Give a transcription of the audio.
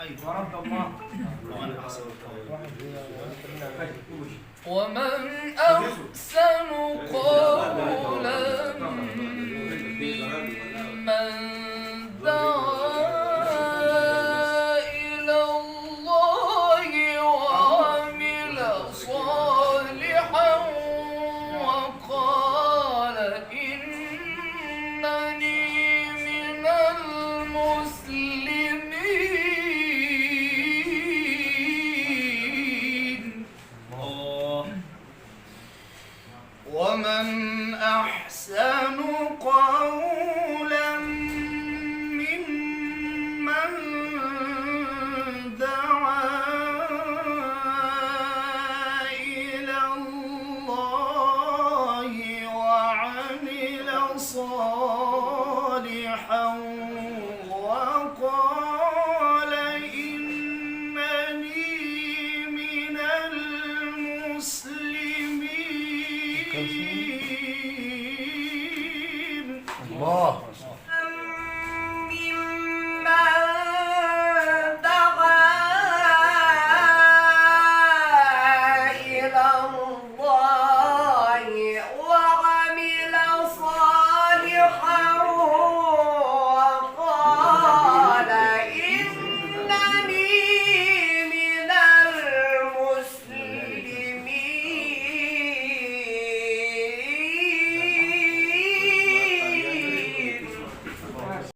ورد الله. ومن أحسن قولا ممن دعا إلى الله وعمل صالحا وقال إنني من المسلمين. ومن أحسن قولا ممن دعا إلى الله وعمل صالحا وقال إنني من المسلمين. الله